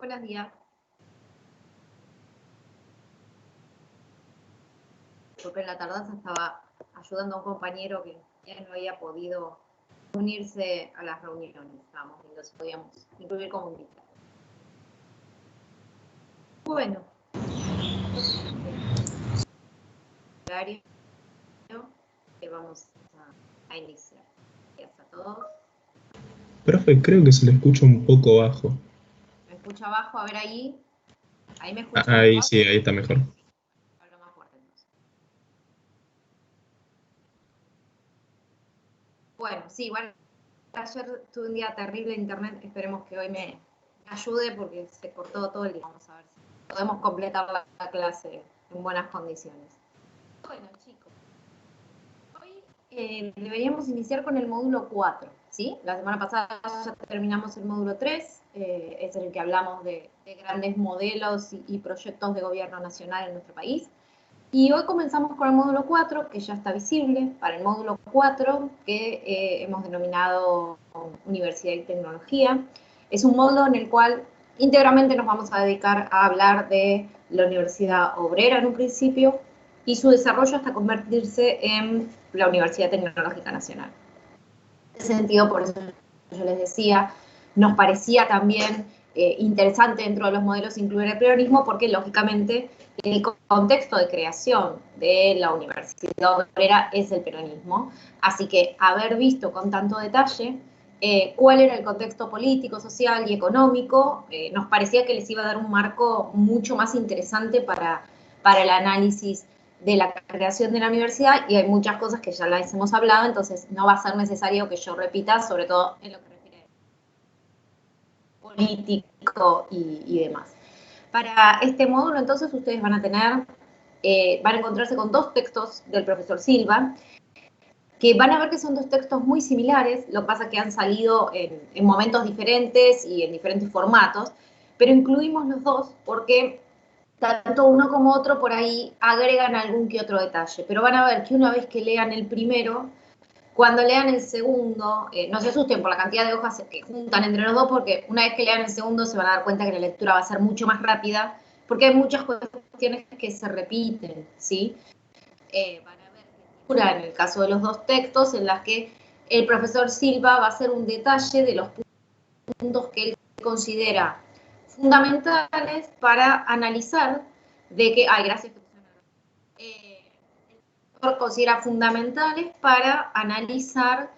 Buenos días. Porque en la tardanza estaba ayudando a un compañero que ya no había podido unirse a las reuniones. Estábamos viendo si podíamos incluir como invitado. Bueno. Horario que vamos a iniciar. Gracias a todos. Profe, creo que se le escucha un poco bajo. ¿Me escucha bajo? A ver ahí. ¿Ahí me escucha Ahí mejor? sí, ahí está mejor. Hablo más fuerte entonces. Bueno, sí, igual ayer tuve un día terrible en internet. Esperemos que hoy me ayude porque se cortó todo el día. Vamos a ver si podemos completar la clase en buenas condiciones. Bueno, chicos, hoy deberíamos iniciar con el módulo 4, ¿sí? La semana pasada ya terminamos el módulo 3, es en el que hablamos de grandes modelos y proyectos de gobierno nacional en nuestro país. Y hoy comenzamos con el módulo 4, que ya está visible, para el módulo 4, que hemos denominado Universidad y Tecnología. Es un módulo en el cual íntegramente nos vamos a dedicar a hablar de la Universidad Obrera en un principio y su desarrollo hasta convertirse en la Universidad Tecnológica Nacional. En ese sentido, por eso yo les decía, nos parecía también interesante dentro de los modelos incluir el peronismo, porque lógicamente el contexto de creación de la Universidad Obrera es el peronismo, así que haber visto con tanto detalle cuál era el contexto político, social y económico, nos parecía que les iba a dar un marco mucho más interesante para el análisis de la creación de la universidad, y hay muchas cosas que ya las hemos hablado, entonces no va a ser necesario que yo repita, sobre todo en lo que refiere a político y demás. Para este módulo, entonces, ustedes van a tener, van a encontrarse con dos textos del profesor Silva, que van a ver que son dos textos muy similares, lo que pasa es que han salido en momentos diferentes y en diferentes formatos, pero incluimos los dos porque tanto uno como otro por ahí agregan algún que otro detalle, pero van a ver que una vez que lean el primero, cuando lean el segundo, no se asusten por la cantidad de hojas que juntan entre los dos, porque una vez que lean el segundo se van a dar cuenta que la lectura va a ser mucho más rápida, porque hay muchas cuestiones que se repiten, ¿sí? Van a ver lectura en el caso de los dos textos en las que el profesor Silva va a hacer un detalle de los puntos que él considera fundamentales para analizar de que, gracias, el considera fundamentales para analizar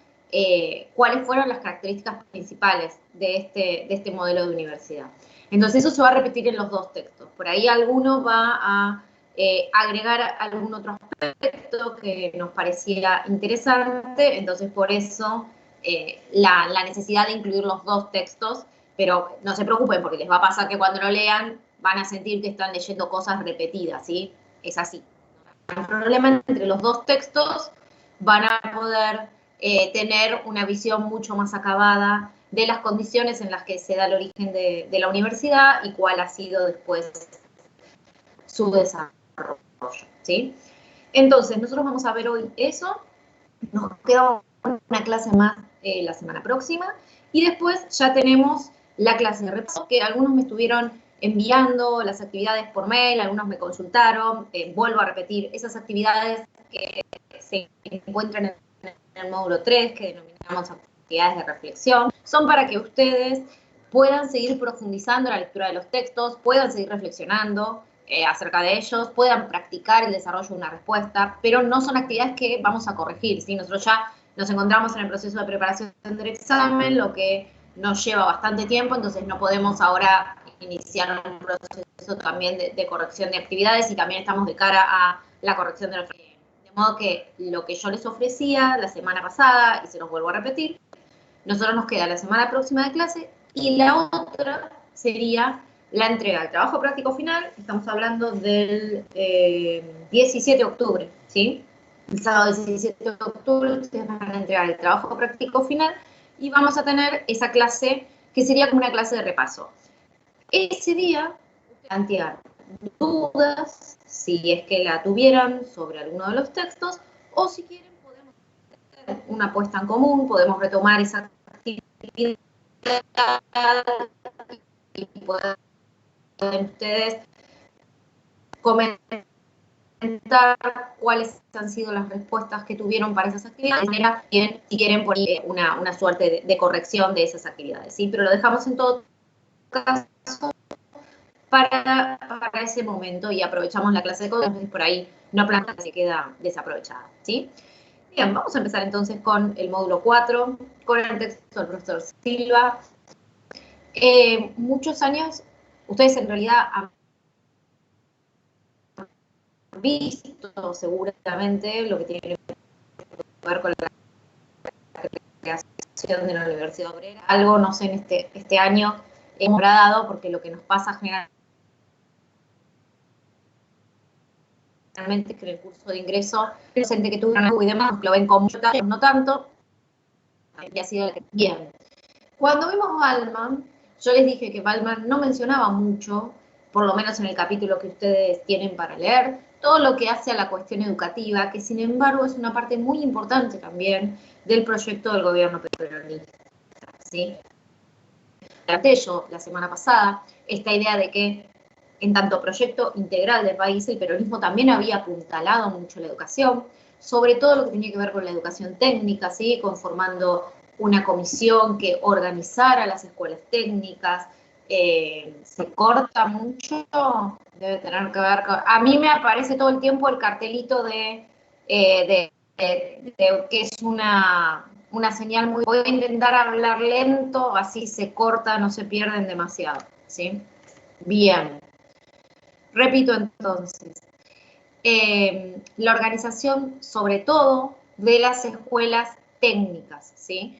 cuáles fueron las características principales de este modelo de universidad. Entonces eso se va a repetir en los dos textos. Por ahí alguno va a agregar algún otro aspecto que nos pareciera interesante, entonces por eso la necesidad de incluir los dos textos, pero no se preocupen porque les va a pasar que cuando lo lean van a sentir que están leyendo cosas repetidas, ¿sí? Es así. El problema entre los dos textos van a poder tener una visión mucho más acabada de las condiciones en las que se da el origen de la universidad y cuál ha sido después su desarrollo, ¿sí? Entonces, nosotros vamos a ver hoy eso, nos queda una clase más la semana próxima, y después ya tenemos la clase de repaso, que algunos me estuvieron enviando las actividades por mail, algunos me consultaron, vuelvo a repetir, esas actividades que se encuentran en el módulo 3, que denominamos actividades de reflexión, son para que ustedes puedan seguir profundizando en la lectura de los textos, puedan seguir reflexionando acerca de ellos, puedan practicar el desarrollo de una respuesta, pero no son actividades que vamos a corregir, ¿sí? Nosotros ya nos encontramos en el proceso de preparación del examen, lo que nos lleva bastante tiempo, entonces no podemos ahora iniciar un proceso también de corrección de actividades, y también estamos de cara a la corrección de los... De modo que lo que yo les ofrecía la semana pasada, y se los vuelvo a repetir, nosotros nos queda la semana próxima de clase, y la otra sería la entrega del trabajo práctico final. Estamos hablando del 17 de octubre, ¿sí? El sábado 17 de octubre ustedes van a entregar el trabajo práctico final y vamos a tener esa clase que sería como una clase de repaso. Ese día, plantear dudas, si es que la tuvieran, sobre alguno de los textos, o si quieren podemos hacer una puesta en común, podemos retomar esa actividad y poder pueden ustedes comentar cuáles han sido las respuestas que tuvieron para esas actividades, bien, si quieren poner una suerte de corrección de esas actividades, ¿sí? Pero lo dejamos en todo caso para ese momento y aprovechamos la clase de código, entonces por ahí no plantea, se queda desaprovechada, ¿sí? Bien, vamos a empezar entonces con el módulo 4, con el texto del profesor Silva. Muchos años, ustedes en realidad han visto seguramente lo que tiene que ver con la creación de la Universidad Obrera. Algo, no sé, en este año hemos dado, porque lo que nos pasa generalmente es que en el curso de ingreso, el docente que tuvo y demás lo ven con mucho talento, no tanto, y ha sido bien. Cuando vimos Ballman, yo les dije que Ballman no mencionaba mucho, por lo menos en el capítulo que ustedes tienen para leer, todo lo que hace a la cuestión educativa, que sin embargo es una parte muy importante también del proyecto del gobierno peronista, ¿sí? Planteé yo la semana pasada esta idea de que en tanto proyecto integral del país, el peronismo también había apuntalado mucho la educación, sobre todo lo que tenía que ver con la educación técnica, ¿sí? Conformando una comisión que organizara las escuelas técnicas. Se corta mucho, debe tener que ver con... A mí me aparece todo el tiempo el cartelito de que es una señal muy... Voy a intentar hablar lento, así se corta, no se pierden demasiado, ¿sí? Bien. Repito entonces, la organización sobre todo de las escuelas técnicas, ¿sí?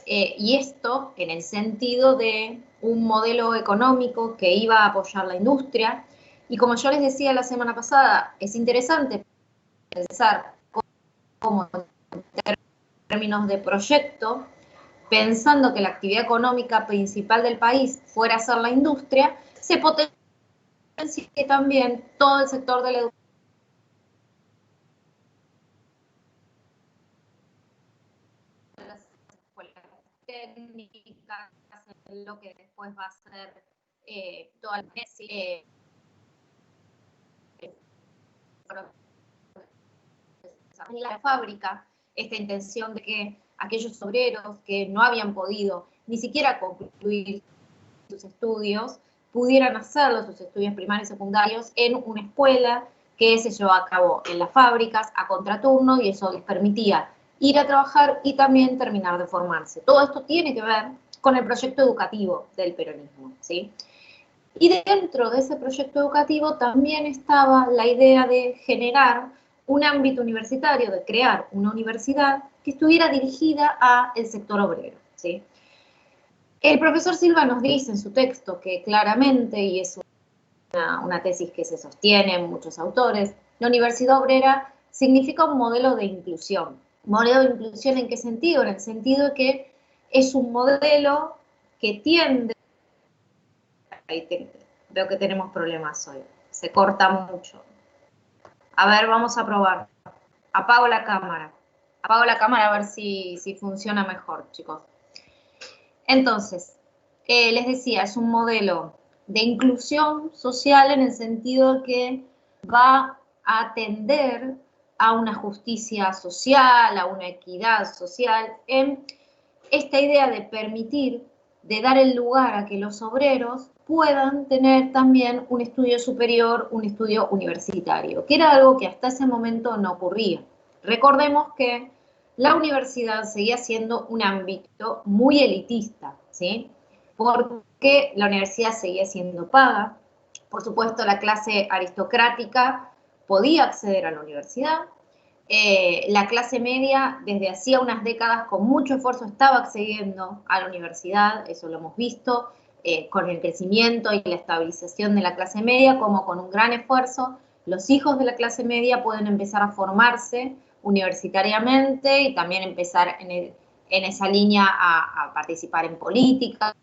Y esto en el sentido de un modelo económico que iba a apoyar la industria. Y como yo les decía la semana pasada, es interesante pensar cómo en términos de proyecto, pensando que la actividad económica principal del país fuera a ser la industria, se potencia que también todo el sector de la educación, las escuelas técnicas, lo que después va a ser toda la fábrica, esta intención de que aquellos obreros que no habían podido ni siquiera concluir sus estudios, pudieran hacerlo, sus estudios primarios y secundarios, en una escuela que se llevaba a cabo en las fábricas a contraturno y eso les permitía ir a trabajar y también terminar de formarse. Todo esto tiene que ver con el proyecto educativo del peronismo, ¿sí? Y dentro de ese proyecto educativo también estaba la idea de generar un ámbito universitario, de crear una universidad que estuviera dirigida al sector obrero, ¿sí? El profesor Silva nos dice en su texto que claramente, y es una tesis que se sostiene en muchos autores, la universidad obrera significa un modelo de inclusión. ¿Modelo de inclusión en qué sentido? En el sentido de que es un modelo que tiende... Veo que tenemos problemas hoy, se corta mucho. A ver, vamos a probar. Apago la cámara. Apago la cámara a ver si funciona mejor, chicos. Entonces, les decía, es un modelo de inclusión social en el sentido que va a atender a una justicia social, a una equidad social, en esta idea de permitir, de dar el lugar a que los obreros puedan tener también un estudio superior, un estudio universitario, que era algo que hasta ese momento no ocurría. Recordemos que la universidad seguía siendo un ámbito muy elitista, ¿sí? Porque la universidad seguía siendo paga. Por supuesto, la clase aristocrática podía acceder a la universidad. La clase media, desde hacía unas décadas, con mucho esfuerzo, estaba accediendo a la universidad, eso lo hemos visto, con el crecimiento y la estabilización de la clase media, como con un gran esfuerzo, los hijos de la clase media pueden empezar a formarse universitariamente y también empezar en esa línea a participar en política,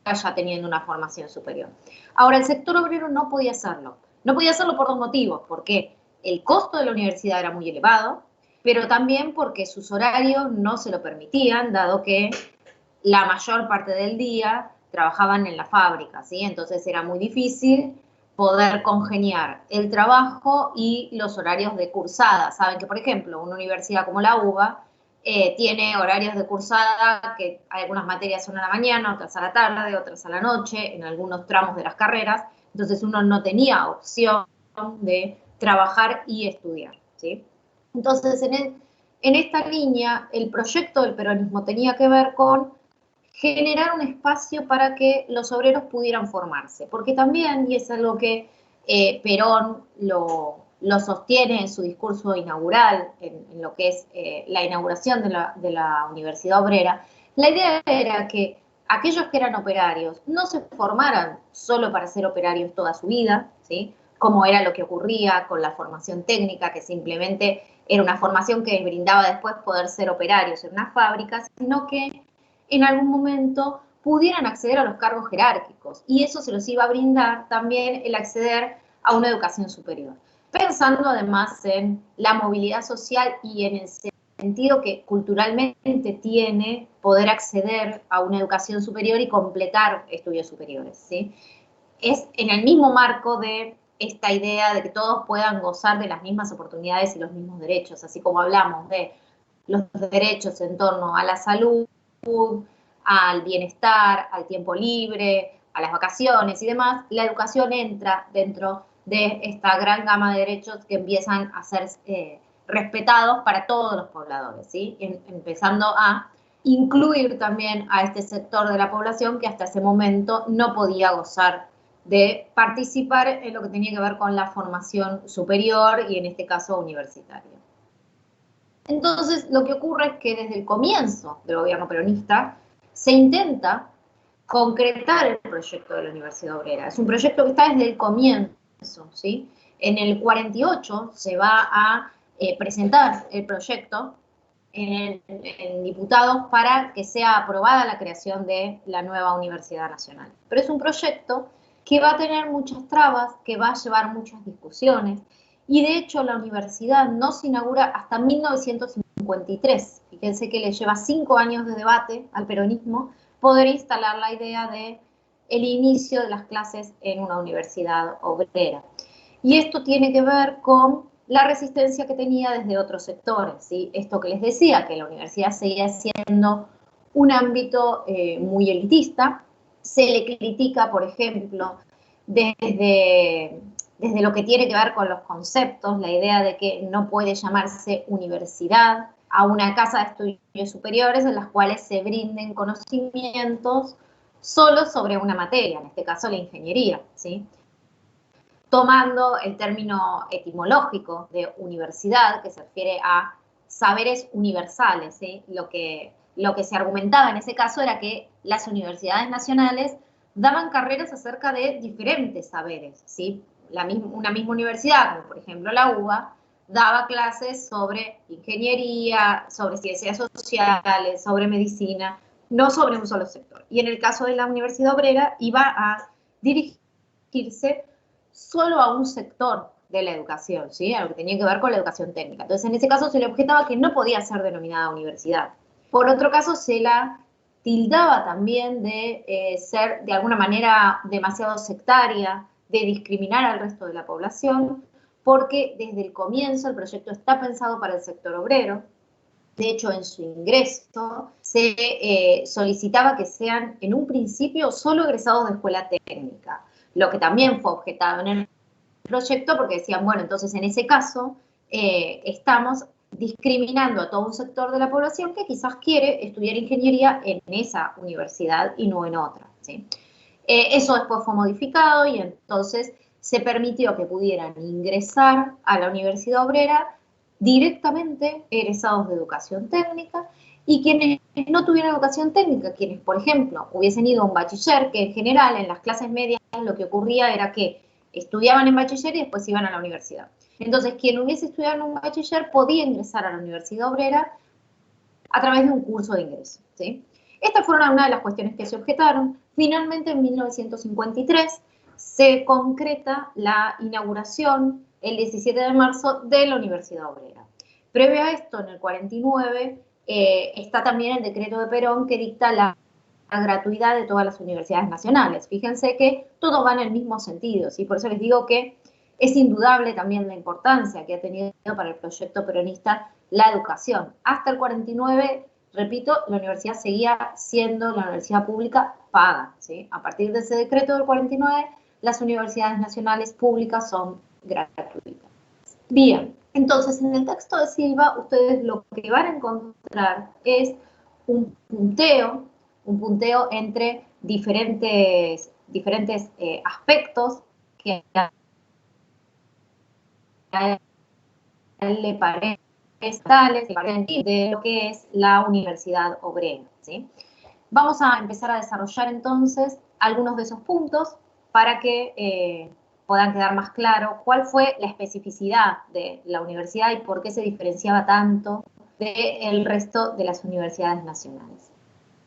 ya teniendo una formación superior. Ahora, el sector obrero no podía hacerlo. No podía hacerlo por dos motivos. Porque el costo de la universidad era muy elevado, pero también porque sus horarios no se lo permitían, dado que la mayor parte del día trabajaban en la fábrica, ¿sí? Entonces era muy difícil poder congeniar el trabajo y los horarios de cursada. Saben que, por ejemplo, una universidad como la UBA tiene horarios de cursada que algunas materias son a la mañana, otras a la tarde, otras a la noche, en algunos tramos de las carreras. Entonces uno no tenía opción de trabajar y estudiar, ¿sí? Entonces, en esta línea, el proyecto del peronismo tenía que ver con generar un espacio para que los obreros pudieran formarse, porque también, y es algo que Perón lo sostiene en su discurso inaugural, en lo que es la inauguración de la Universidad Obrera, la idea era que aquellos que eran operarios no se formaran solo para ser operarios toda su vida, ¿sí? Como era lo que ocurría con la formación técnica, que simplemente era una formación que les brindaba después poder ser operarios en una fábrica, sino que en algún momento pudieran acceder a los cargos jerárquicos, y eso se los iba a brindar también el acceder a una educación superior. Pensando además en la movilidad social y en el sentido que culturalmente tiene poder acceder a una educación superior y completar estudios superiores, ¿sí? Es en el mismo marco de esta idea de que todos puedan gozar de las mismas oportunidades y los mismos derechos, así como hablamos de los derechos en torno a la salud, al bienestar, al tiempo libre, a las vacaciones y demás. La educación entra dentro de esta gran gama de derechos que empiezan a ser respetados para todos los pobladores, ¿sí? Empezando a incluir también a este sector de la población que hasta ese momento no podía gozar de participar en lo que tenía que ver con la formación superior y en este caso universitaria. Entonces, lo que ocurre es que desde el comienzo del gobierno peronista se intenta concretar el proyecto de la Universidad Obrera. Es un proyecto que está desde el comienzo, ¿sí? En el 48 se va a presentar el proyecto en diputados para que sea aprobada la creación de la nueva Universidad Nacional. Pero es un proyecto que va a tener muchas trabas, que va a llevar muchas discusiones, y de hecho la universidad no se inaugura hasta 1953. Fíjense que le lleva 5 años de debate al peronismo poder instalar la idea de el inicio de las clases en una universidad obrera. Y esto tiene que ver con la resistencia que tenía desde otros sectores, ¿sí? Esto que les decía, que la universidad seguía siendo un ámbito muy elitista. Se le critica, por ejemplo, desde lo que tiene que ver con los conceptos, la idea de que no puede llamarse universidad a una casa de estudios superiores en las cuales se brinden conocimientos solo sobre una materia, en este caso la ingeniería, ¿sí? Tomando el término etimológico de universidad, que se refiere a saberes universales, ¿sí? Lo que se argumentaba en ese caso era que las universidades nacionales daban carreras acerca de diferentes saberes, ¿sí? Una misma universidad, como por ejemplo la UBA, daba clases sobre ingeniería, sobre ciencias sociales, sobre medicina, no sobre un solo sector. Y en el caso de la Universidad Obrera iba a dirigirse solo a un sector de la educación, ¿sí? A lo que tenía que ver con la educación técnica. Entonces, en ese caso se le objetaba que no podía ser denominada universidad. Por otro caso, se la tildaba también de ser de alguna manera demasiado sectaria, de discriminar al resto de la población, porque desde el comienzo el proyecto está pensado para el sector obrero. De hecho, en su ingreso se solicitaba que sean en un principio solo egresados de escuela técnica, lo que también fue objetado en el proyecto porque decían, bueno, entonces en ese caso estamos discriminando a todo un sector de la población que quizás quiere estudiar ingeniería en esa universidad y no en otra, ¿sí? Eso después fue modificado y entonces se permitió que pudieran ingresar a la Universidad Obrera directamente egresados de educación técnica, y quienes no tuvieran educación técnica, quienes, por ejemplo, hubiesen ido a un bachiller, que en general en las clases medias lo que ocurría era que estudiaban en bachiller y después iban a la universidad. Entonces, quien hubiese estudiado en un bachiller podía ingresar a la Universidad Obrera a través de un curso de ingreso, ¿sí? Estas fueron algunas de las cuestiones que se objetaron. Finalmente, en 1953, se concreta la inauguración, el 17 de marzo, de la Universidad Obrera. Previo a esto, en el 49, está también el decreto de Perón que dicta la gratuidad de todas las universidades nacionales. Fíjense que todo va en el mismo sentido, ¿sí? Por eso les digo que es indudable también la importancia que ha tenido para el proyecto peronista la educación. Hasta el 49, repito, la universidad seguía siendo la universidad pública paga, ¿sí? A partir de ese decreto del 49, las universidades nacionales públicas son gratuitas. Bien, entonces en el texto de Silva ustedes lo que van a encontrar es un punteo entre diferentes aspectos que a él le parece tales de lo que es la Universidad Obrera, ¿sí? Vamos a empezar a desarrollar entonces algunos de esos puntos para que puedan quedar más claro cuál fue la especificidad de la universidad y por qué se diferenciaba tanto del resto de las universidades nacionales.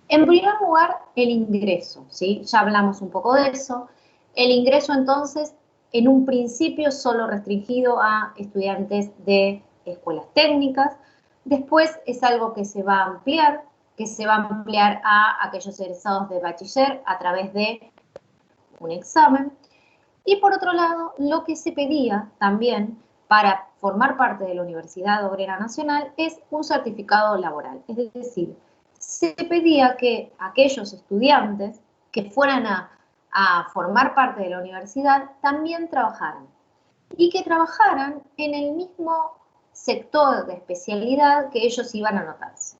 En primer lugar, el ingreso, ¿sí? Ya hablamos un poco de eso. El ingreso, entonces, en un principio solo restringido a estudiantes de escuelas técnicas. Después es algo que se va a ampliar a aquellos egresados de bachiller a través de un examen. Y por otro lado, lo que se pedía también para formar parte de la Universidad Obrera Nacional es un certificado laboral. Es decir, se pedía que aquellos estudiantes que fueran a formar parte de la universidad también trabajaran. Y que trabajaran en el mismo sector de especialidad que ellos iban a anotarse.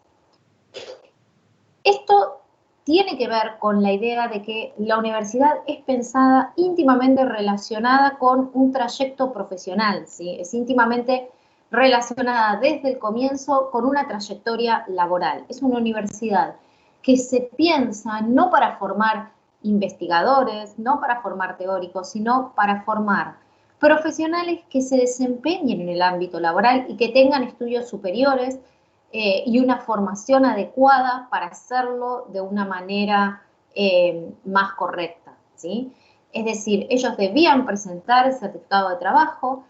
Esto tiene que ver con la idea de que la universidad es pensada íntimamente relacionada con un trayecto profesional, ¿sí? Es íntimamente relacionada desde el comienzo con una trayectoria laboral. Es una universidad que se piensa no para formar investigadores, no para formar teóricos, sino para formar profesionales que se desempeñen en el ámbito laboral y que tengan estudios superiores y una formación adecuada para hacerlo de una manera más correcta, ¿sí? Es decir, ellos debían presentar el certificado de trabajo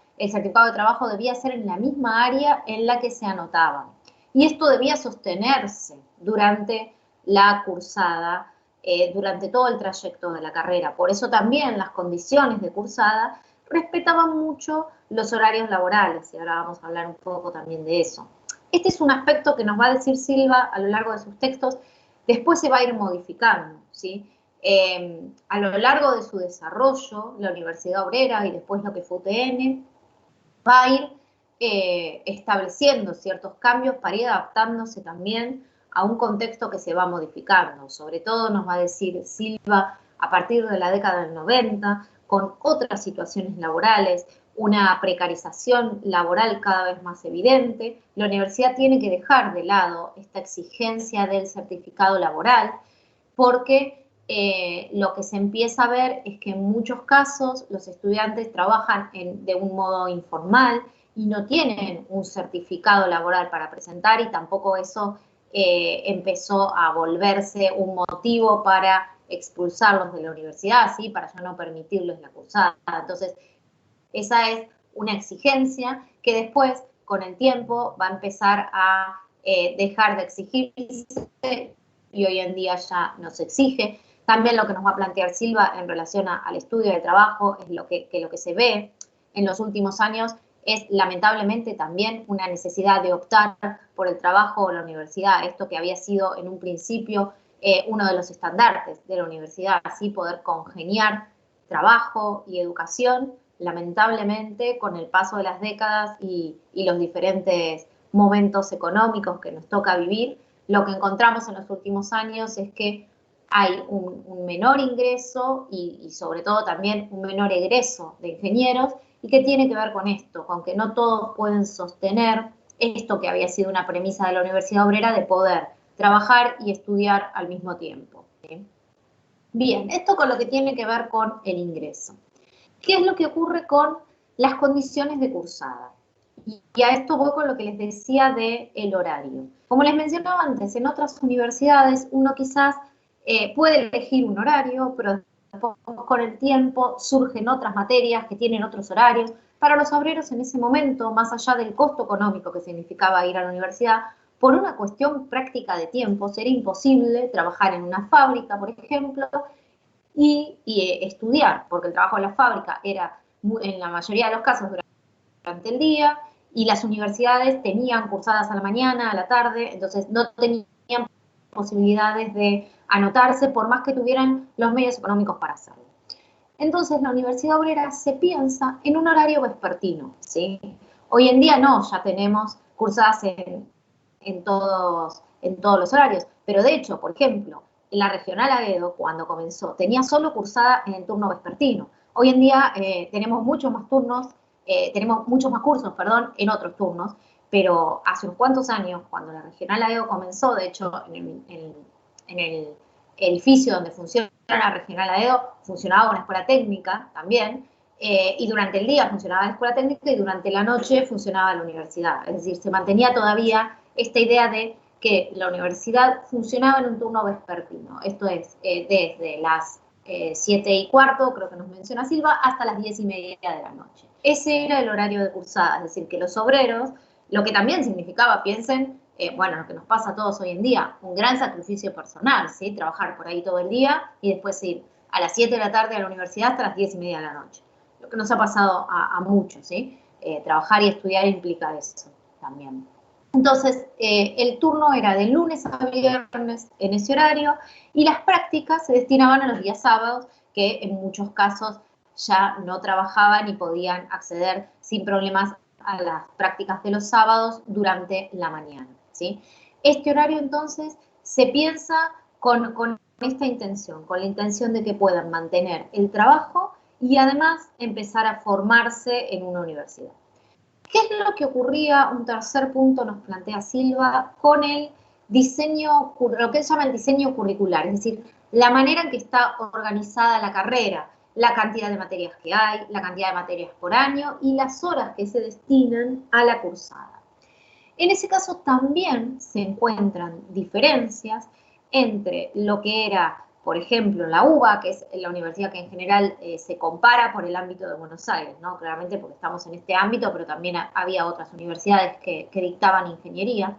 debía ser en la misma área en la que se anotaban. Y esto debía sostenerse durante la cursada, durante todo el trayecto de la carrera. Por eso también las condiciones de cursada respetaban mucho los horarios laborales, y ahora vamos a hablar un poco también de eso. Este es un aspecto que nos va a decir Silva a lo largo de sus textos, después se va a ir modificando, ¿sí? A lo largo de su desarrollo, la Universidad Obrera y después lo que fue UTN, va a ir estableciendo ciertos cambios para ir adaptándose también a un contexto que se va modificando. Sobre todo nos va a decir Silva a partir de la década del 90, con otras situaciones laborales, una precarización laboral cada vez más evidente. La universidad tiene que dejar de lado esta exigencia del certificado laboral porque lo que se empieza a ver es que en muchos casos los estudiantes trabajan de un modo informal y no tienen un certificado laboral para presentar y tampoco eso empezó a volverse un motivo para expulsarlos de la universidad, ¿sí? Para ya no permitirles la cursada. Entonces, esa es una exigencia que después, con el tiempo, va a empezar a dejar de exigirse y hoy en día ya no se exige. También lo que nos va a plantear Silva en relación al estudio de trabajo es lo que se ve en los últimos años es lamentablemente también una necesidad de optar por el trabajo o la universidad, esto que había sido en un principio uno de los estandartes de la universidad, así poder congeniar trabajo y educación, lamentablemente con el paso de las décadas y los diferentes momentos económicos que nos toca vivir, lo que encontramos en los últimos años es que hay un menor ingreso y sobre todo también un menor egreso de ingenieros y que tiene que ver con esto, con que no todos pueden sostener esto que había sido una premisa de la Universidad Obrera de poder trabajar y estudiar al mismo tiempo, ¿sí? Bien, esto con lo que tiene que ver con el ingreso. ¿Qué es lo que ocurre con las condiciones de cursada? Y a esto voy con lo que les decía del horario. Como les mencionaba antes, en otras universidades uno quizás puede elegir un horario, pero después con el tiempo surgen otras materias que tienen otros horarios. Para los obreros en ese momento, más allá del costo económico que significaba ir a la universidad, por una cuestión práctica de tiempos, era imposible trabajar en una fábrica, por ejemplo, y estudiar, porque el trabajo en la fábrica era, en la mayoría de los casos, durante el día, y las universidades tenían cursadas a la mañana, a la tarde, entonces no tenían posibilidades de anotarse, por más que tuvieran los medios económicos para hacerlo. Entonces la Universidad Obrera se piensa en un horario vespertino, ¿sí? Hoy en día no, ya tenemos cursadas en todos los horarios, pero de hecho, por ejemplo, la Regional Aedo, cuando comenzó, tenía solo cursada en el turno vespertino. Hoy en día tenemos muchos más turnos, tenemos muchos más cursos, perdón, en otros turnos, pero hace unos cuantos años, cuando la Regional Aedo comenzó, de hecho, en el edificio donde funciona la Regional Aedo, funcionaba una escuela técnica también, y durante el día funcionaba la escuela técnica y durante la noche funcionaba la universidad. Es decir, se mantenía todavía esta idea de que la universidad funcionaba en un turno vespertino, esto es, desde las 7:15, creo que nos menciona Silva, hasta las 10:30 de la noche. Ese era el horario de cursada, es decir, que los obreros, lo que también significaba, piensen, bueno, lo que nos pasa a todos hoy en día, un gran sacrificio personal, ¿sí? Trabajar por ahí todo el día y después ir a las 7 de la tarde a la universidad hasta las 10:30 de la noche. Lo que nos ha pasado a muchos, ¿sí? Trabajar y estudiar implica eso también. Entonces, el turno era de lunes a viernes en ese horario y las prácticas se destinaban a los días sábados, que en muchos casos ya no trabajaban y podían acceder sin problemas a las prácticas de los sábados durante la mañana, ¿sí? Este horario entonces se piensa con esta intención, con la intención de que puedan mantener el trabajo y además empezar a formarse en una universidad. ¿Qué es lo que ocurría? Un tercer punto nos plantea Silva con el diseño, lo que se llama el diseño curricular, es decir, la manera en que está organizada la carrera, la cantidad de materias que hay, la cantidad de materias por año y las horas que se destinan a la cursada. En ese caso también se encuentran diferencias entre lo que era, por ejemplo, la UBA, que es la universidad que en general se compara por el ámbito de Buenos Aires, ¿no? Claramente porque estamos en este ámbito, pero también había otras universidades que dictaban ingeniería.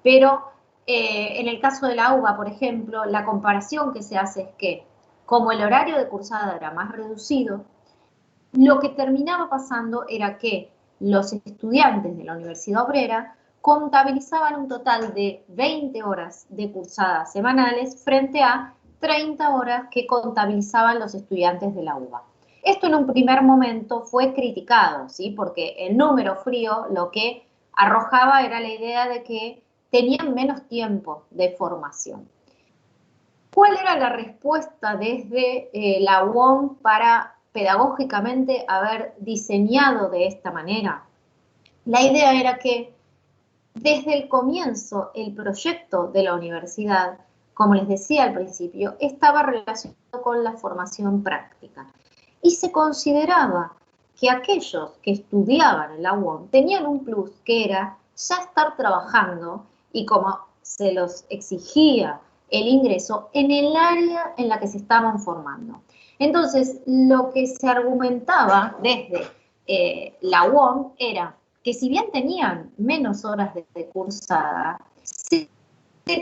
Pero en el caso de la UBA, por ejemplo, la comparación que se hace es que, como el horario de cursada era más reducido, lo que terminaba pasando era que los estudiantes de la Universidad Obrera contabilizaban un total de 20 horas de cursadas semanales frente a 30 horas que contabilizaban los estudiantes de la UBA. Esto en un primer momento fue criticado, ¿sí? Porque el número frío lo que arrojaba era la idea de que tenían menos tiempo de formación. ¿Cuál era la respuesta desde la UOM para pedagógicamente haber diseñado de esta manera? La idea era que desde el comienzo el proyecto de la universidad, como les decía al principio, estaba relacionado con la formación práctica y se consideraba que aquellos que estudiaban en la UOM tenían un plus que era ya estar trabajando y como se los exigía el ingreso en el área en la que se estaban formando. Entonces, lo que se argumentaba desde la UOM era que si bien tenían menos horas de cursada, se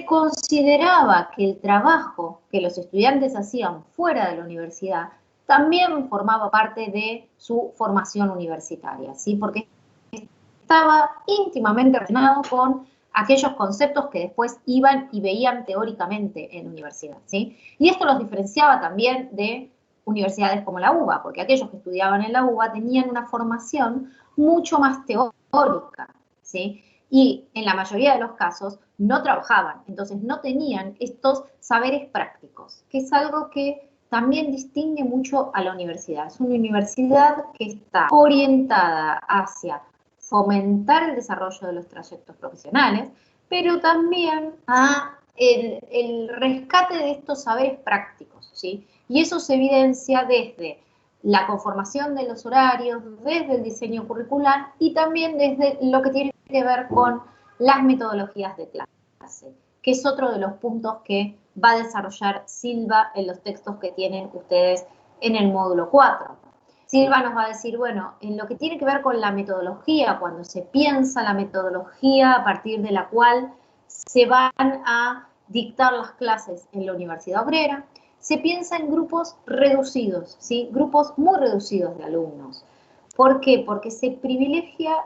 consideraba que el trabajo que los estudiantes hacían fuera de la universidad también formaba parte de su formación universitaria, ¿sí? Porque estaba íntimamente relacionado con aquellos conceptos que después iban y veían teóricamente en la universidad, ¿sí? Y esto los diferenciaba también de universidades como la UBA, porque aquellos que estudiaban en la UBA tenían una formación mucho más teórica, ¿sí? Y en la mayoría de los casos no trabajaban, entonces no tenían estos saberes prácticos, que es algo que también distingue mucho a la universidad. Es una universidad que está orientada hacia fomentar el desarrollo de los trayectos profesionales, pero también a el rescate de estos saberes prácticos, ¿sí? Y eso se evidencia desde la conformación de los horarios, desde el diseño curricular y también desde lo que tiene que ver con las metodologías de clase, que es otro de los puntos que va a desarrollar Silva en los textos que tienen ustedes en el módulo 4. Silva nos va a decir, bueno, en lo que tiene que ver con la metodología, cuando se piensa la metodología a partir de la cual se van a dictar las clases en la Universidad Obrera, se piensa en grupos reducidos, ¿sí? Grupos muy reducidos de alumnos. ¿Por qué? Porque se privilegia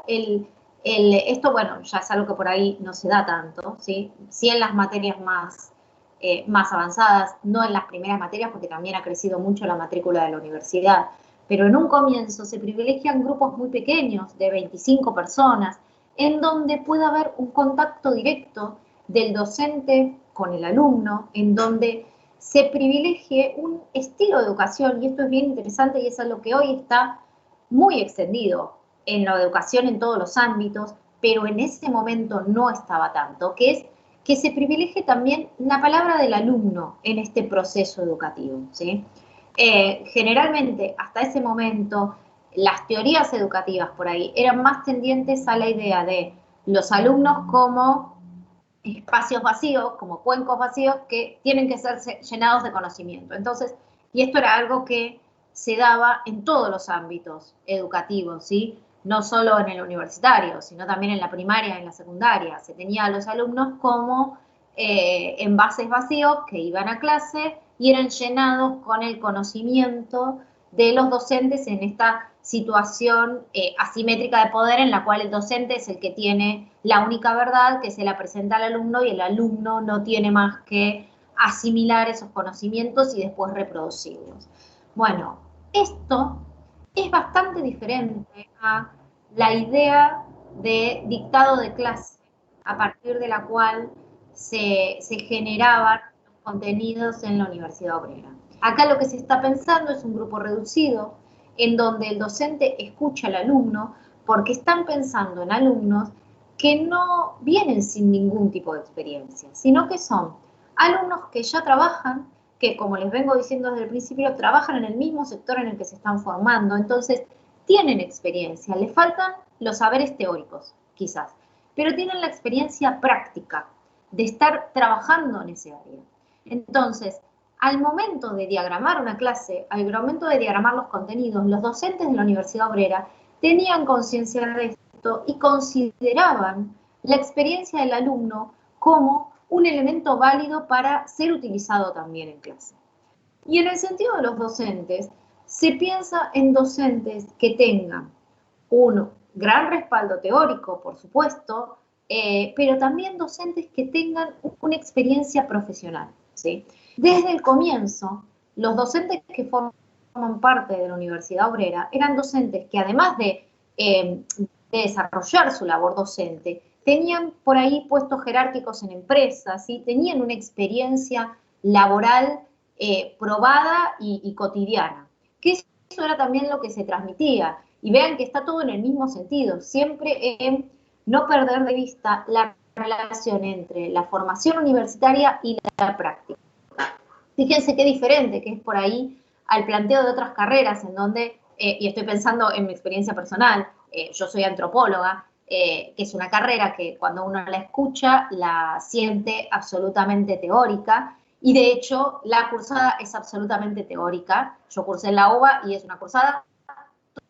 esto, bueno, ya es algo que por ahí no se da tanto, ¿sí? Sí en las materias más avanzadas, no en las primeras materias, porque también ha crecido mucho la matrícula de la universidad, pero en un comienzo se privilegian grupos muy pequeños, de 25 personas, en donde puede haber un contacto directo del docente con el alumno, en donde se privilegie un estilo de educación, y esto es bien interesante y es algo que hoy está muy extendido en la educación en todos los ámbitos, pero en ese momento no estaba tanto, que es que se privilegie también la palabra del alumno en este proceso educativo, ¿sí? Generalmente, hasta ese momento, las teorías educativas por ahí eran más tendientes a la idea de los alumnos como espacios vacíos, como cuencos vacíos, que tienen que ser llenados de conocimiento. Entonces, y esto era algo que se daba en todos los ámbitos educativos, ¿sí? No solo en el universitario, sino también en la primaria, en la secundaria. Se tenía a los alumnos como envases vacíos que iban a clase y eran llenados con el conocimiento de los docentes en esta situación asimétrica de poder en la cual el docente es el que tiene la única verdad, que se la presenta al alumno y el alumno no tiene más que asimilar esos conocimientos y después reproducirlos. Bueno, esto es bastante diferente a la idea de dictado de clase, a partir de la cual se generaban los contenidos en la Universidad Obrera. Acá lo que se está pensando es un grupo reducido, en donde el docente escucha al alumno, porque están pensando en alumnos que no vienen sin ningún tipo de experiencia, sino que son alumnos que ya trabajan, que como les vengo diciendo desde el principio, trabajan en el mismo sector en el que se están formando, entonces tienen experiencia, les faltan los saberes teóricos, quizás, pero tienen la experiencia práctica de estar trabajando en ese área. Entonces, al momento de diagramar una clase, al momento de diagramar los contenidos, los docentes de la Universidad Obrera tenían conciencia de esto y consideraban la experiencia del alumno como un elemento válido para ser utilizado también en clase. Y en el sentido de los docentes, se piensa en docentes que tengan un gran respaldo teórico, por supuesto, pero también docentes que tengan una experiencia profesional, ¿sí? Desde el comienzo, los docentes que forman parte de la Universidad Obrera eran docentes que además de desarrollar su labor docente, tenían por ahí puestos jerárquicos en empresas, ¿sí? Tenían una experiencia laboral probada y cotidiana, que eso era también lo que se transmitía. Y vean que está todo en el mismo sentido, siempre en no perder de vista la relación entre la formación universitaria y la práctica. Fíjense qué diferente que es por ahí al planteo de otras carreras en donde, y estoy pensando en mi experiencia personal, yo soy antropóloga, que es una carrera que cuando uno la escucha la siente absolutamente teórica, y de hecho la cursada es absolutamente teórica. Yo cursé en la UBA y es una cursada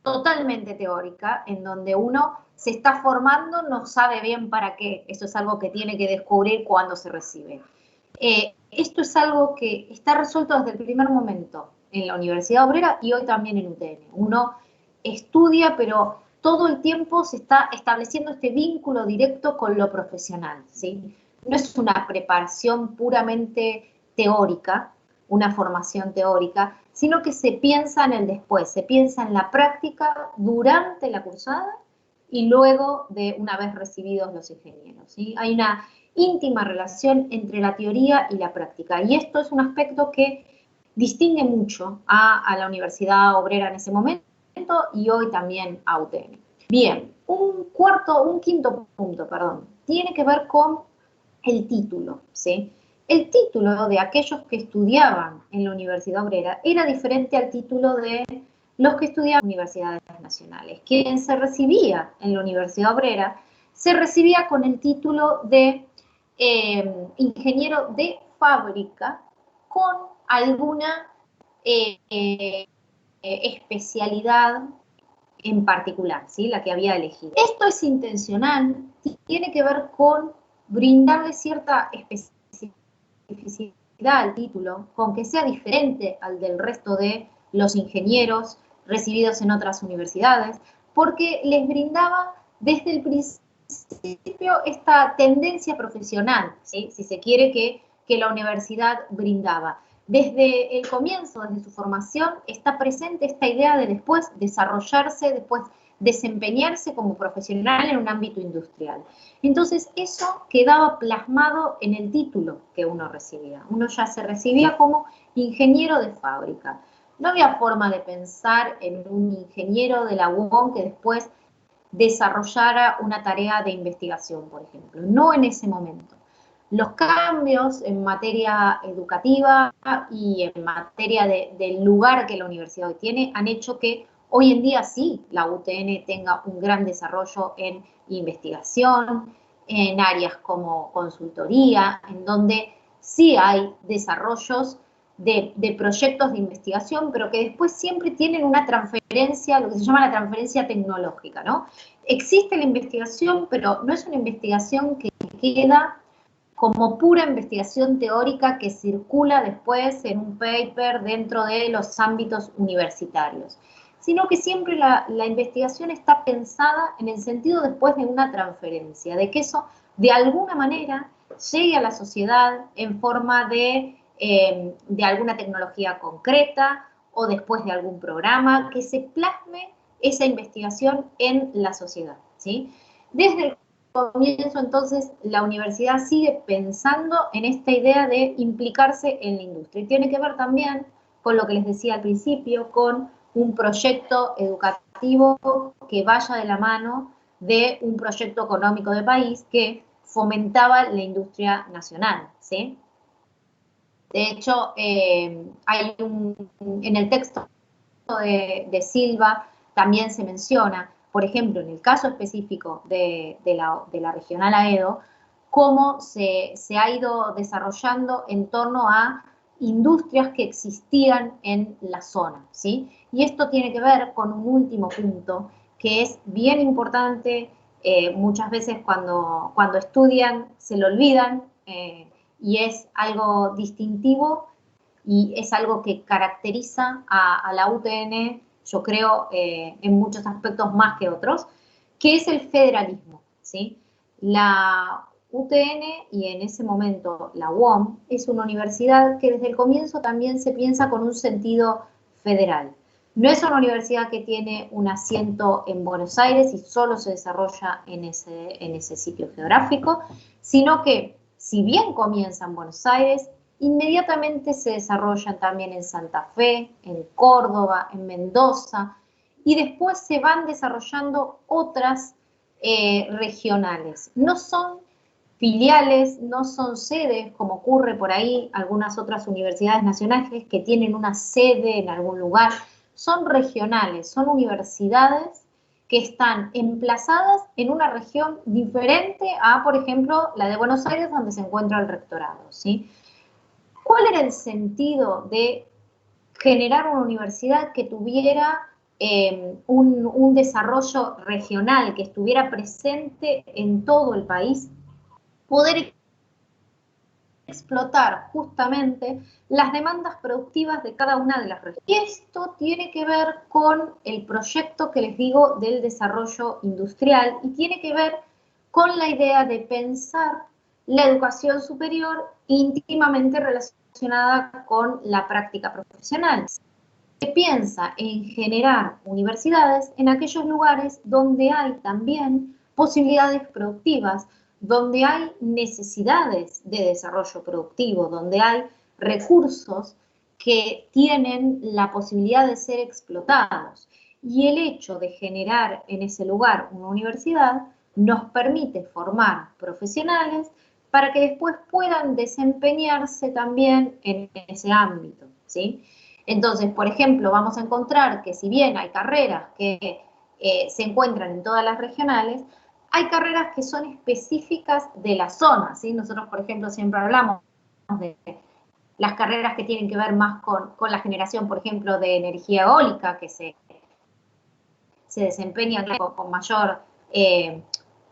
totalmente teórica, en donde uno se está formando, no sabe bien para qué. Eso es algo que tiene que descubrir cuando se recibe. Esto es algo que está resuelto desde el primer momento en la Universidad Obrera y hoy también en UTN. Uno estudia, pero todo el tiempo se está estableciendo este vínculo directo con lo profesional, ¿sí? No es una preparación puramente teórica, una formación teórica, sino que se piensa en el después, se piensa en la práctica durante la cursada y luego de una vez recibidos los ingenieros, ¿sí? Hay una íntima relación entre la teoría y la práctica, y esto es un aspecto que distingue mucho a la Universidad Obrera en ese momento y hoy también a UTN. Bien, un quinto punto, tiene que ver con el título, ¿sí? El título de aquellos que estudiaban en la Universidad Obrera era diferente al título de los que estudiaban en universidades nacionales. Quien se recibía en la Universidad Obrera se recibía con el título de ingeniero de fábrica con alguna especialidad en particular, ¿sí? La que había elegido. Esto es intencional, tiene que ver con brindarle cierta especificidad al título, con que sea diferente al del resto de los ingenieros recibidos en otras universidades, porque les brindaba desde el principio esta tendencia profesional, ¿sí? Si se quiere, que la universidad brindaba. Desde el comienzo, desde su formación, está presente esta idea de después desarrollarse, después desempeñarse como profesional en un ámbito industrial. Entonces, eso quedaba plasmado en el título que uno recibía. Uno ya se recibía como ingeniero de fábrica. No había forma de pensar en un ingeniero de la UOM que después desarrollara una tarea de investigación, por ejemplo. No en ese momento. Los cambios en materia educativa y en materia del lugar que la universidad hoy tiene han hecho que hoy en día sí la UTN tenga un gran desarrollo en investigación, en áreas como consultoría, en donde sí hay desarrollos de proyectos de investigación, pero que después siempre tienen una transferencia, lo que se llama la transferencia tecnológica, ¿no? Existe la investigación, pero no es una investigación que queda como pura investigación teórica que circula después en un paper dentro de los ámbitos universitarios, sino que siempre la investigación está pensada en el sentido después de una transferencia, de que eso de alguna manera llegue a la sociedad en forma de alguna tecnología concreta o después de algún programa, que se plasme esa investigación en la sociedad, ¿sí? Desde el comienzo, entonces, la universidad sigue pensando en esta idea de implicarse en la industria. Y tiene que ver también con lo que les decía al principio, con un proyecto educativo que vaya de la mano de un proyecto económico de país que fomentaba la industria nacional, ¿sí? De hecho, en el texto de Silva también se menciona, por ejemplo, en el caso específico de la regional Aedo, cómo se ha ido desarrollando en torno a industrias que existían en la zona, ¿sí? Y esto tiene que ver con un último punto que es bien importante, muchas veces cuando estudian se lo olvidan, y es algo distintivo y es algo que caracteriza a la UTN, yo creo, en muchos aspectos más que otros, que es el federalismo, ¿sí? La UTN y en ese momento la UOM es una universidad que desde el comienzo también se piensa con un sentido federal. No es una universidad que tiene un asiento en Buenos Aires y solo se desarrolla en ese sitio geográfico, sino que si bien comienza en Buenos Aires, inmediatamente se desarrollan también en Santa Fe, en Córdoba, en Mendoza, y después se van desarrollando otras regionales. No son filiales, no son sedes, como ocurre por ahí algunas otras universidades nacionales que tienen una sede en algún lugar. Son regionales, son universidades que están emplazadas en una región diferente a, por ejemplo, la de Buenos Aires, donde se encuentra el rectorado, ¿sí? ¿Cuál era el sentido de generar una universidad que tuviera un desarrollo regional, que estuviera presente en todo el país? Poder explotar justamente las demandas productivas de cada una de las regiones. Y esto tiene que ver con el proyecto que les digo del desarrollo industrial y tiene que ver con la idea de pensar la educación superior íntimamente relacionada con la práctica profesional. Se piensa en generar universidades en aquellos lugares donde hay también posibilidades productivas, donde hay necesidades de desarrollo productivo, donde hay recursos que tienen la posibilidad de ser explotados. Y el hecho de generar en ese lugar una universidad nos permite formar profesionales para que después puedan desempeñarse también en ese ámbito, ¿sí? Entonces, por ejemplo, vamos a encontrar que si bien hay carreras que se encuentran en todas las regionales, hay carreras que son específicas de la zona, ¿sí? Nosotros, por ejemplo, siempre hablamos de las carreras que tienen que ver más con la generación, por ejemplo, de energía eólica, que se desempeña con mayor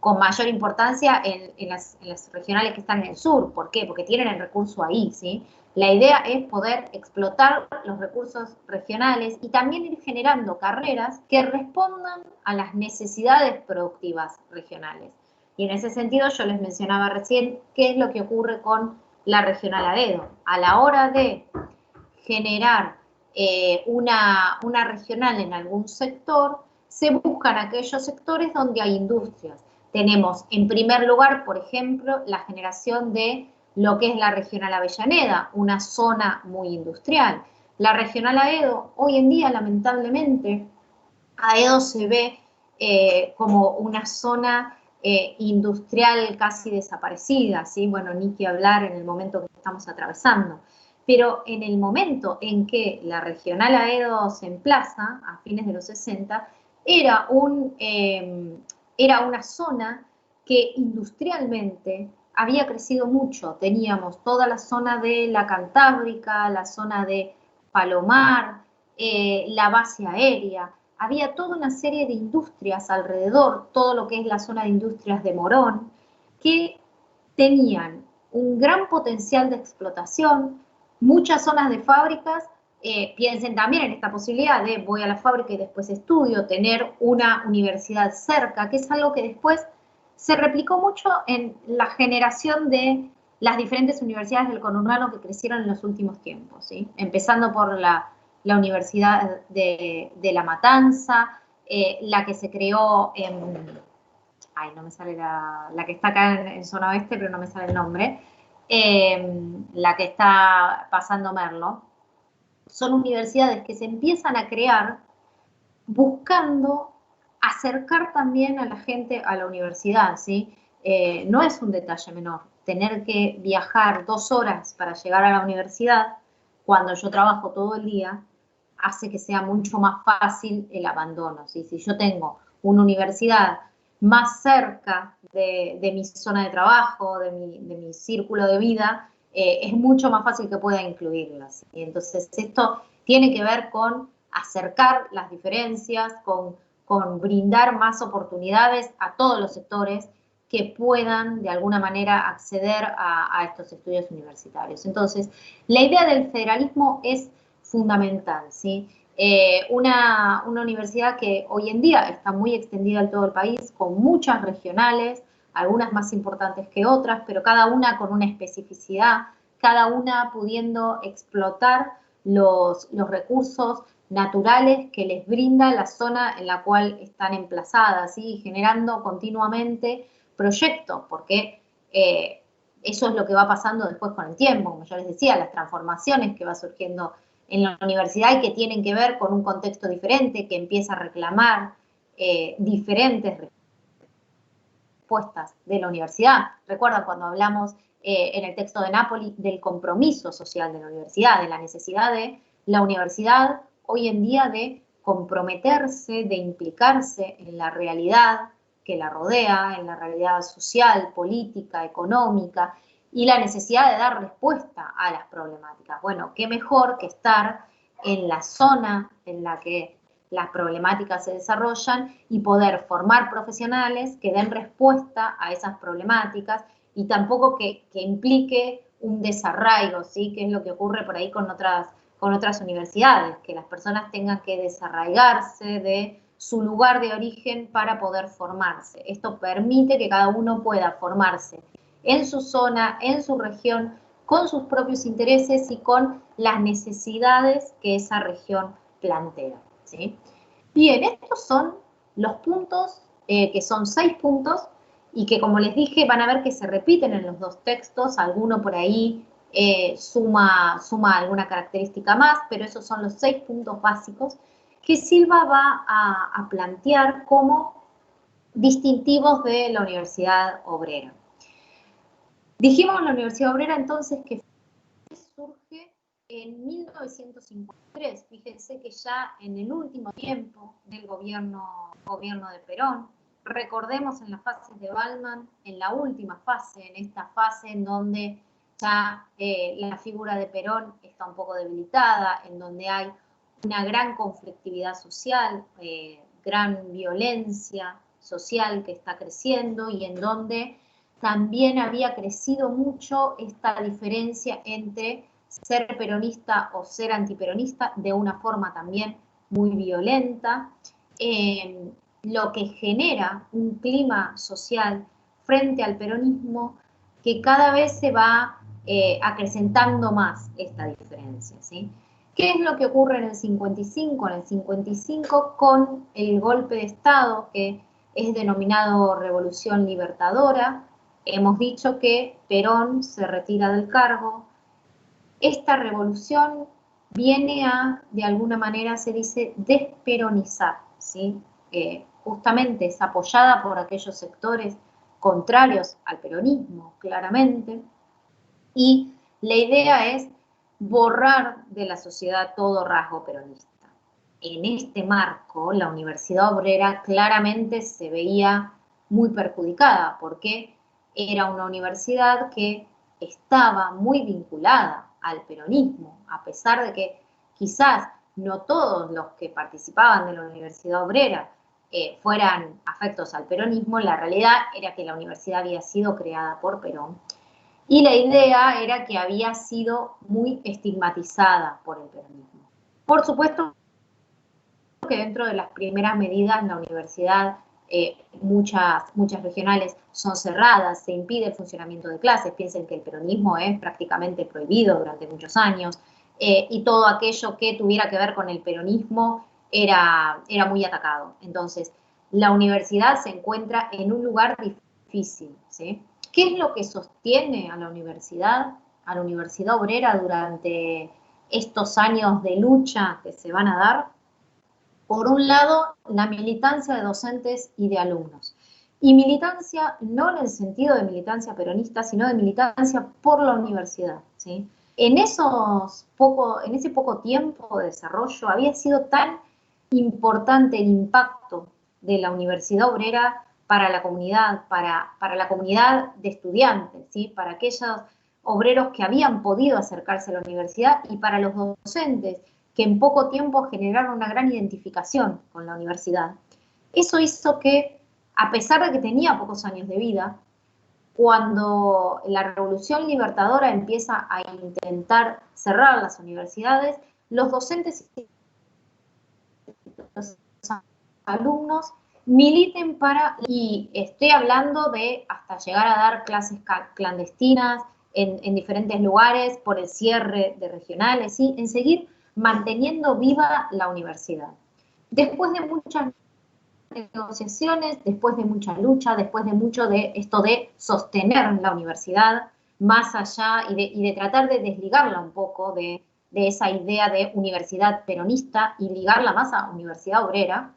con mayor importancia en las regionales que están en el sur. ¿Por qué? Porque tienen el recurso ahí, ¿sí? La idea es poder explotar los recursos regionales y también ir generando carreras que respondan a las necesidades productivas regionales. Y en ese sentido yo les mencionaba recién qué es lo que ocurre con la regional AEDO. A la hora de generar una regional en algún sector, se buscan aquellos sectores donde hay industrias. Tenemos en primer lugar, por ejemplo, la generación de lo que es la regional Avellaneda, una zona muy industrial. La regional AEDO, hoy en día, lamentablemente, AEDO se ve como una zona industrial casi desaparecida, ¿sí? Bueno, ni que hablar en el momento que estamos atravesando. Pero en el momento en que la regional AEDO se emplaza, a fines de los 60, era una zona que industrialmente había crecido mucho. Teníamos toda la zona de la Cantábrica, la zona de Palomar, la base aérea. Había toda una serie de industrias alrededor, todo lo que es la zona de industrias de Morón, que tenían un gran potencial de explotación, muchas zonas de fábricas. Piensen también en esta posibilidad de voy a la fábrica y después estudio, tener una universidad cerca, que es algo que después se replicó mucho en la generación de las diferentes universidades del conurbano que crecieron en los últimos tiempos, ¿sí? Empezando por la Universidad de La Matanza, la que se creó en, no me sale la que está acá en zona oeste, pero no me sale el nombre, la que está pasando Merlo. Son universidades que se empiezan a crear buscando acercar también a la gente a la universidad, ¿sí? No es un detalle menor tener que viajar 2 horas para llegar a la universidad cuando yo trabajo todo el día, hace que sea mucho más fácil el abandono, ¿sí? Si yo tengo una universidad más cerca de mi zona de trabajo, de mi círculo de vida, es mucho más fácil que pueda incluirlas. Y entonces esto tiene que ver con acercar las diferencias, con brindar más oportunidades a todos los sectores que puedan de alguna manera acceder a estos estudios universitarios. Entonces, la idea del federalismo es fundamental, ¿sí? Una universidad que hoy en día está muy extendida en todo el país, con muchas regionales, algunas más importantes que otras, pero cada una con una especificidad, cada una pudiendo explotar los recursos naturales que les brinda la zona en la cual están emplazadas, ¿sí? Generando continuamente proyectos, porque eso es lo que va pasando después con el tiempo, como yo les decía, las transformaciones que va surgiendo en la universidad y que tienen que ver con un contexto diferente, que empieza a reclamar diferentes respuestas de la universidad. Recuerdan cuando hablamos en el texto de Napoli del compromiso social de la universidad, de la necesidad de la universidad hoy en día de comprometerse, de implicarse en la realidad que la rodea, en la realidad social, política, económica, y la necesidad de dar respuesta a las problemáticas. Bueno, qué mejor que estar en la zona en la que las problemáticas se desarrollan y poder formar profesionales que den respuesta a esas problemáticas y tampoco que implique un desarraigo, ¿sí? Que es lo que ocurre por ahí con otras universidades, que las personas tengan que desarraigarse de su lugar de origen para poder formarse. Esto permite que cada uno pueda formarse en su zona, en su región, con sus propios intereses y con las necesidades que esa región plantea, ¿sí? Bien, estos son los puntos, que son 6 puntos, y que como les dije van a ver que se repiten en los 2 textos, alguno por ahí suma alguna característica más, pero esos son los 6 puntos básicos que Silva va a plantear como distintivos de la Universidad Obrera. Dijimos la Universidad Obrera entonces que surge en 1953, fíjense que ya en el último tiempo del gobierno de Perón, recordemos en las fases de Balman, en la última fase, en esta fase en donde ya la figura de Perón está un poco debilitada, en donde hay una gran conflictividad social, gran violencia social que está creciendo y en donde también había crecido mucho esta diferencia entre ser peronista o ser antiperonista, de una forma también muy violenta, lo que genera un clima social frente al peronismo que cada vez se va acrecentando más esta diferencia, ¿sí? ¿Qué es lo que ocurre en el 55? En el 55, con el golpe de Estado, que es denominado Revolución Libertadora, hemos dicho que Perón se retira del cargo. Esta revolución viene a, de alguna manera se dice, desperonizar, ¿sí? Justamente es apoyada por aquellos sectores contrarios al peronismo, claramente, y la idea es borrar de la sociedad todo rasgo peronista. En este marco, la Universidad Obrera claramente se veía muy perjudicada, porque era una universidad que estaba muy vinculada al peronismo, a pesar de que quizás no todos los que participaban de la Universidad Obrera fueran afectos al peronismo. La realidad era que la universidad había sido creada por Perón y la idea era que había sido muy estigmatizada por el peronismo. Por supuesto que dentro de las primeras medidas la universidad, muchas regionales son cerradas, se impide el funcionamiento de clases. Piensen que el peronismo es prácticamente prohibido durante muchos años, y todo aquello que tuviera que ver con el peronismo era muy atacado. Entonces, la universidad se encuentra en un lugar difícil, ¿sí? ¿Qué es lo que sostiene a la universidad obrera durante estos años de lucha que se van a dar? Por un lado, la militancia de docentes y de alumnos. Y militancia no en el sentido de militancia peronista, sino de militancia por la universidad, ¿sí? En ese poco tiempo de desarrollo había sido tan importante el impacto de la Universidad Obrera para la comunidad, para la comunidad de estudiantes, ¿sí? Para aquellos obreros que habían podido acercarse a la universidad y para los docentes, que en poco tiempo generaron una gran identificación con la universidad. Eso hizo que, a pesar de que tenía pocos años de vida, cuando la Revolución Libertadora empieza a intentar cerrar las universidades, los docentes y los alumnos militen y estoy hablando de hasta llegar a dar clases clandestinas en diferentes lugares por el cierre de regionales, ¿sí? En seguir manteniendo viva la universidad. Después de muchas negociaciones, después de mucha lucha, después de mucho de esto de sostener la universidad más allá y de tratar de desligarla un poco de esa idea de universidad peronista y ligarla más a universidad obrera,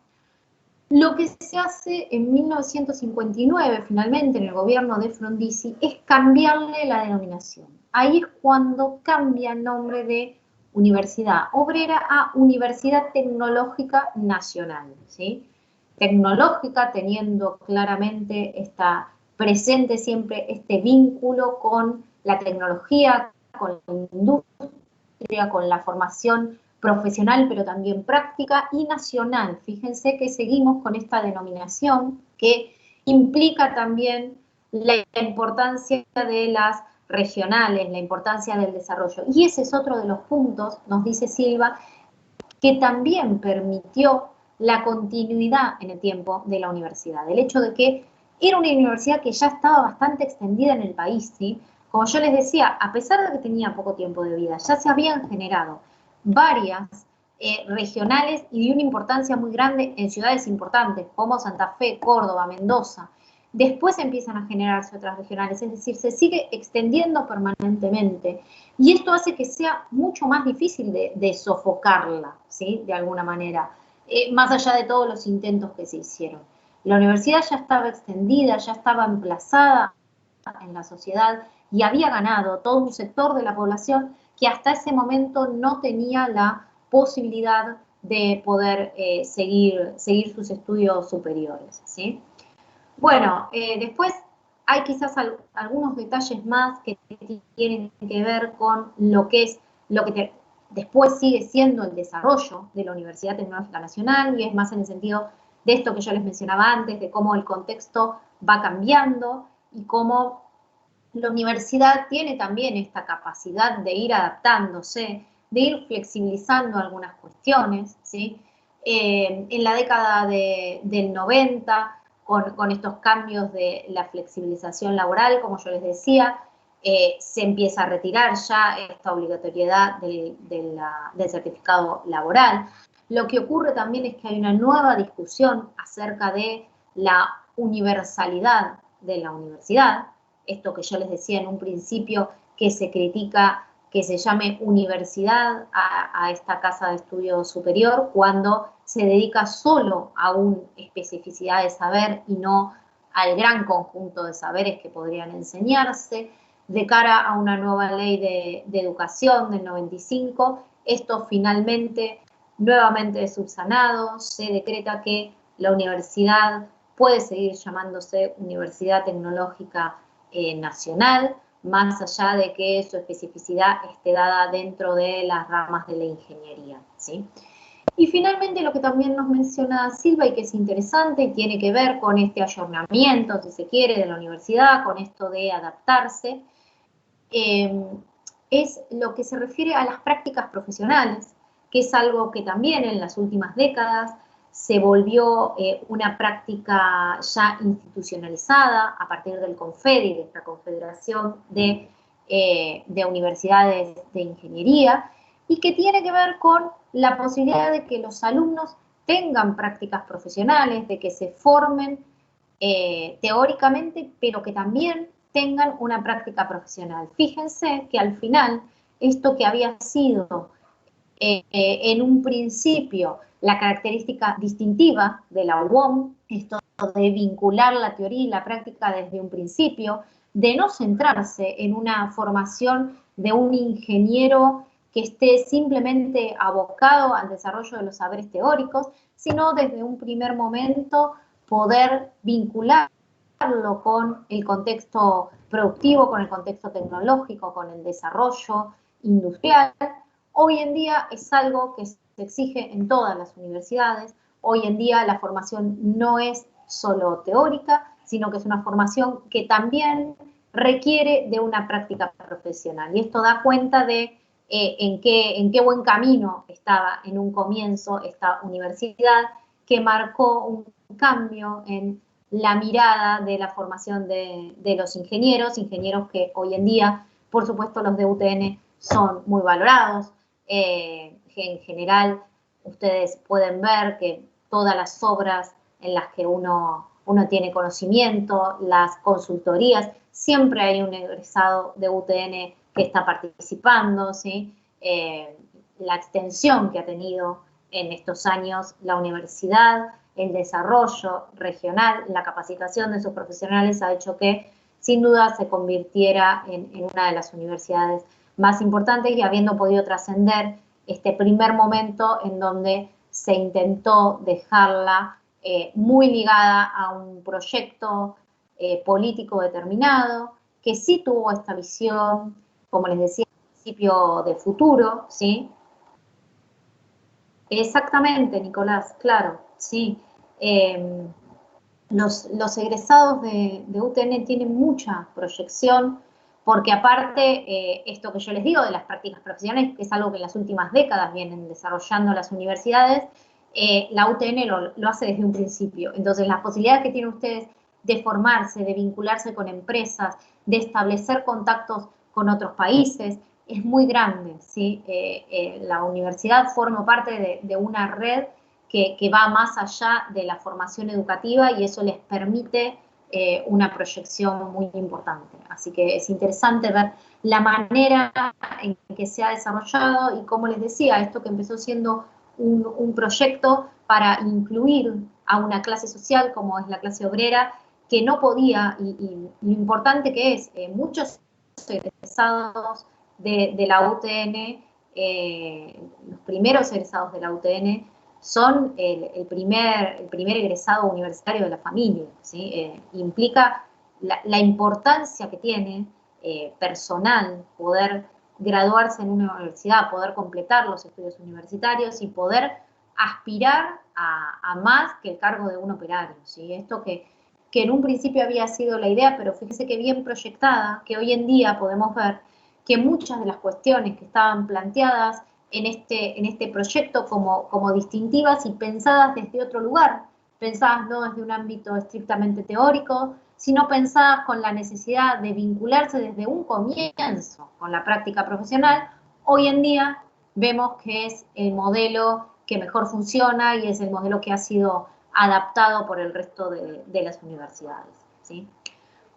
lo que se hace en 1959, finalmente, en el gobierno de Frondizi, es cambiarle la denominación. Ahí es cuando cambia el nombre de Universidad Obrera a Universidad Tecnológica Nacional, ¿sí? Tecnológica, teniendo claramente presente siempre este vínculo con la tecnología, con la industria, con la formación profesional, pero también práctica, y nacional. Fíjense que seguimos con esta denominación que implica también la importancia de las regionales, la importancia del desarrollo. Y ese es otro de los puntos, nos dice Silva, que también permitió la continuidad en el tiempo de la universidad. El hecho de que era una universidad que ya estaba bastante extendida en el país, ¿sí? Como yo les decía, a pesar de que tenía poco tiempo de vida, ya se habían generado varias regionales y de una importancia muy grande en ciudades importantes como Santa Fe, Córdoba, Mendoza. Después empiezan a generarse otras regionales, es decir, se sigue extendiendo permanentemente. Y esto hace que sea mucho más difícil de sofocarla, ¿sí? De alguna manera, más allá de todos los intentos que se hicieron. La universidad ya estaba extendida, ya estaba emplazada en la sociedad y había ganado todo un sector de la población que hasta ese momento no tenía la posibilidad de poder seguir sus estudios superiores, ¿sí? Bueno, después hay quizás algunos detalles más que tienen que ver con lo que es, después sigue siendo el desarrollo de la Universidad Tecnológica Nacional, y es más en el sentido de esto que yo les mencionaba antes, de cómo el contexto va cambiando y cómo la universidad tiene también esta capacidad de ir adaptándose, de ir flexibilizando algunas cuestiones, ¿sí? En la década del 90, con estos cambios de la flexibilización laboral, como yo les decía, se empieza a retirar ya esta obligatoriedad del certificado laboral. Lo que ocurre también es que hay una nueva discusión acerca de la universalidad de la universidad, esto que yo les decía en un principio, que se critica que se llame universidad a esta casa de estudio superior cuando se dedica solo a una especificidad de saber y no al gran conjunto de saberes que podrían enseñarse. De cara a una nueva ley de educación del 95, esto finalmente, nuevamente subsanado, se decreta que la universidad puede seguir llamándose Universidad Tecnológica Nacional, más allá de que su especificidad esté dada dentro de las ramas de la ingeniería, ¿sí? Y finalmente lo que también nos menciona Silva y que es interesante y tiene que ver con este ayornamiento, si se quiere, de la universidad, con esto de adaptarse, es lo que se refiere a las prácticas profesionales, que es algo que también en las últimas décadas se volvió una práctica ya institucionalizada a partir del CONFEDI, de esta Confederación de Universidades de Ingeniería, y que tiene que ver con la posibilidad de que los alumnos tengan prácticas profesionales, de que se formen teóricamente, pero que también tengan una práctica profesional. Fíjense que al final, esto que había sido en un principio la característica distintiva de la UOM, esto de vincular la teoría y la práctica desde un principio, de no centrarse en una formación de un ingeniero que esté simplemente abocado al desarrollo de los saberes teóricos, sino desde un primer momento poder vincularlo con el contexto productivo, con el contexto tecnológico, con el desarrollo industrial. Hoy en día es algo que se exige en todas las universidades. Hoy en día la formación no es solo teórica, sino que es una formación que también requiere de una práctica profesional. Y esto da cuenta de en qué buen camino estaba en un comienzo esta universidad, que marcó un cambio en la mirada de la formación de los ingenieros que hoy en día, por supuesto, los de UTN son muy valorados. En general, ustedes pueden ver que todas las obras en las que uno tiene conocimiento, las consultorías, siempre hay un egresado de UTN que está participando, ¿sí? La extensión que ha tenido en estos años la universidad, el desarrollo regional, la capacitación de sus profesionales ha hecho que, sin duda, se convirtiera en una de las universidades más importantes y habiendo podido trascender este primer momento en donde se intentó dejarla muy ligada a un proyecto político determinado, que sí tuvo esta visión, como les decía al principio, de futuro, ¿sí? Exactamente, Nicolás, claro, sí. Los egresados de UTN tienen mucha proyección, porque aparte, esto que yo les digo de las prácticas profesionales, que es algo que en las últimas décadas vienen desarrollando las universidades, la UTN lo hace desde un principio. Entonces, las posibilidades que tienen ustedes de formarse, de vincularse con empresas, de establecer contactos con otros países, es muy grande, ¿sí? La universidad forma parte de una red que va más allá de la formación educativa y eso les permite una proyección muy importante. Así que es interesante ver la manera en que se ha desarrollado y, como les decía, esto que empezó siendo un proyecto para incluir a una clase social como es la clase obrera, que no podía, y lo importante que es, muchos egresados de la UTN, los primeros egresados de la UTN, son el primer egresado universitario de la familia, ¿sí? Implica la importancia que tiene personal poder graduarse en una universidad, poder completar los estudios universitarios y poder aspirar a más que el cargo de un operario, ¿sí? Esto que en un principio había sido la idea, pero fíjese que bien proyectada, que hoy en día podemos ver que muchas de las cuestiones que estaban planteadas en este proyecto como distintivas y pensadas desde otro lugar, pensadas no desde un ámbito estrictamente teórico, sino pensadas con la necesidad de vincularse desde un comienzo con la práctica profesional, hoy en día vemos que es el modelo que mejor funciona y es el modelo que ha sido adaptado por el resto de las universidades, ¿sí?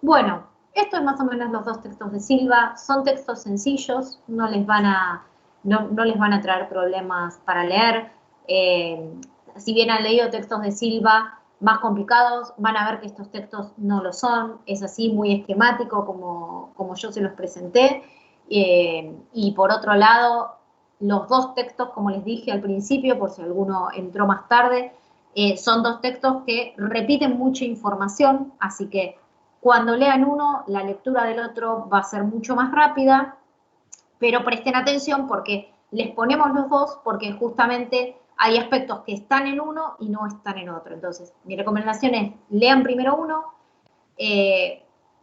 Bueno, esto es más o menos los dos textos de Silva. Son textos sencillos, no les van a traer problemas para leer. Si bien han leído textos de Silva más complicados, van a ver que estos textos no lo son. Es así, muy esquemático como yo se los presenté. Y por otro lado, los dos textos, como les dije al principio, por si alguno entró más tarde, son dos textos que repiten mucha información, así que cuando lean uno, la lectura del otro va a ser mucho más rápida, pero presten atención porque les ponemos los dos, porque justamente hay aspectos que están en uno y no están en otro. Entonces, mi recomendación es, lean primero uno,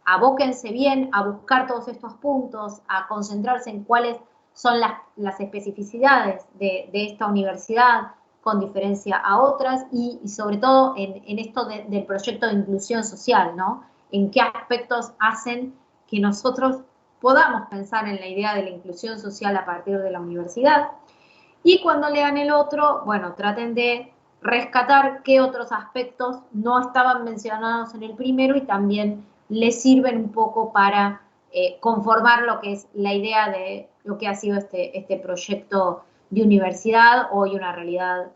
abóquense bien a buscar todos estos puntos, a concentrarse en cuáles son las especificidades de esta universidad con diferencia a otras y sobre todo en esto del proyecto de inclusión social, ¿no? En qué aspectos hacen que nosotros podamos pensar en la idea de la inclusión social a partir de la universidad. Y cuando lean el otro, bueno, traten de rescatar qué otros aspectos no estaban mencionados en el primero y también les sirven un poco para conformar lo que es la idea de lo que ha sido este proyecto de universidad, hoy una realidad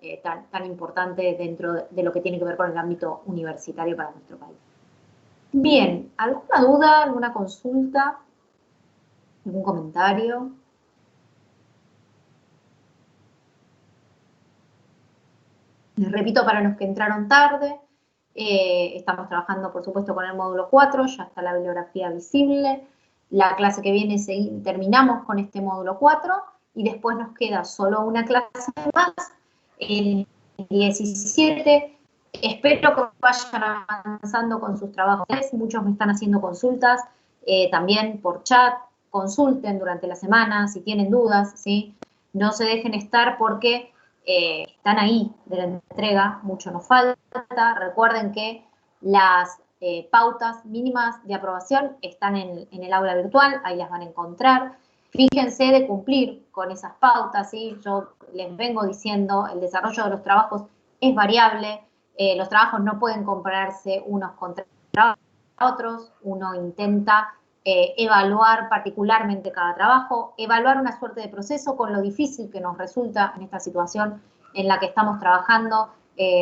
tan importante dentro de lo que tiene que ver con el ámbito universitario para nuestro país. Bien, ¿alguna duda, alguna consulta, algún comentario? Les repito, para los que entraron tarde, estamos trabajando, por supuesto, con el módulo 4, ya está la bibliografía visible. La clase que viene terminamos con este módulo 4 y después nos queda solo una clase más, el 17. Espero que vayan avanzando con sus trabajos. Muchos me están haciendo consultas, también por chat. Consulten durante la semana si tienen dudas, ¿sí? No se dejen estar porque están ahí de la entrega, mucho nos falta. Recuerden que las pautas mínimas de aprobación están en el aula virtual, ahí las van a encontrar. Fíjense de cumplir con esas pautas, ¿sí? Yo les vengo diciendo, el desarrollo de los trabajos es variable, los trabajos no pueden compararse unos contra otros, uno intenta evaluar particularmente cada trabajo, evaluar una suerte de proceso con lo difícil que nos resulta en esta situación en la que estamos trabajando,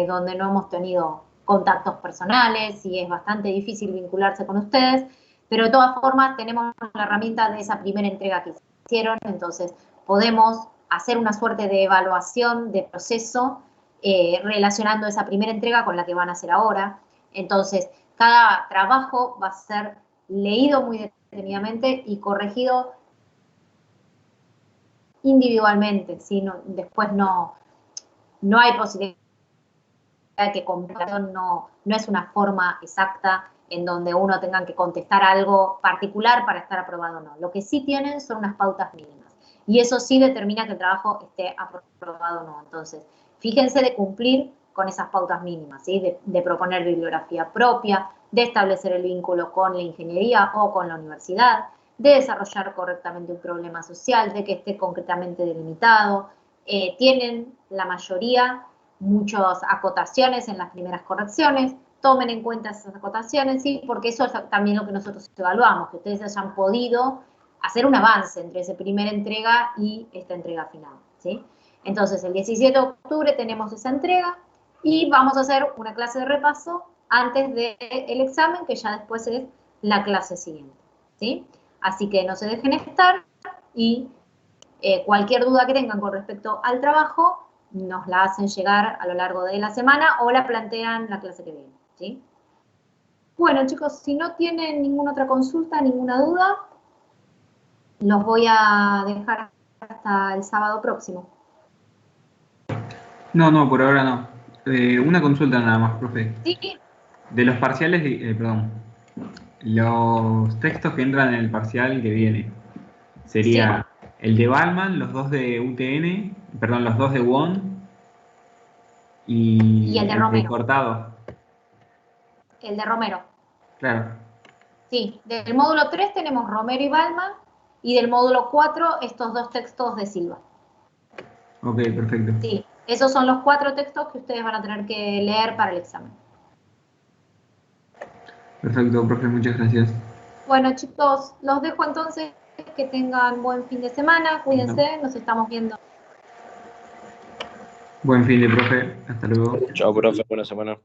donde no hemos tenido contactos personales y es bastante difícil vincularse con ustedes, pero de todas formas tenemos la herramienta de esa primera entrega que hicieron, entonces podemos hacer una suerte de evaluación de proceso relacionando esa primera entrega con la que van a hacer ahora. Entonces, cada trabajo va a ser leído muy detenidamente y corregido individualmente, ¿sí? Después no hay posibilidad de que comparación no es una forma exacta en donde uno tenga que contestar algo particular para estar aprobado o no. Lo que sí tienen son unas pautas mínimas. Y eso sí determina que el trabajo esté aprobado o no. Entonces, fíjense de cumplir con esas pautas mínimas, ¿sí? De proponer bibliografía propia, de establecer el vínculo con la ingeniería o con la universidad, de desarrollar correctamente un problema social, de que esté concretamente delimitado. Tienen la mayoría muchas acotaciones en las primeras correcciones, tomen en cuenta esas acotaciones, ¿sí? Porque eso es también lo que nosotros evaluamos, que ustedes hayan podido hacer un avance entre esa primera entrega y esta entrega final, ¿sí? Entonces, el 17 de octubre tenemos esa entrega y vamos a hacer una clase de repaso antes del examen, que ya después es la clase siguiente, ¿sí? Así que no se dejen estar y cualquier duda que tengan con respecto al trabajo, nos la hacen llegar a lo largo de la semana o la plantean la clase que viene, ¿sí? Bueno, chicos, si no tienen ninguna otra consulta, ninguna duda, los voy a dejar hasta el sábado próximo. No, no, por ahora no. Una consulta nada más, profe. Sí, De los parciales, perdón, los textos que entran en el parcial que viene, sí. sería el de Balman, los dos de UTN, perdón, los dos de WON Y y el de el de Romero, Cortado. el de Romero. Claro. Sí, del módulo 3 tenemos Romero y Balma, y del módulo 4 estos dos textos de Silva. Ok, perfecto. Sí, esos son los 4 textos que ustedes van a tener que leer para el examen. Perfecto, profe, muchas gracias. Bueno, chicos, los dejo entonces, que tengan buen fin de semana, No. cuídense, nos estamos viendo. Buen fin de profe. Hasta luego. Chao, profe, buena semana.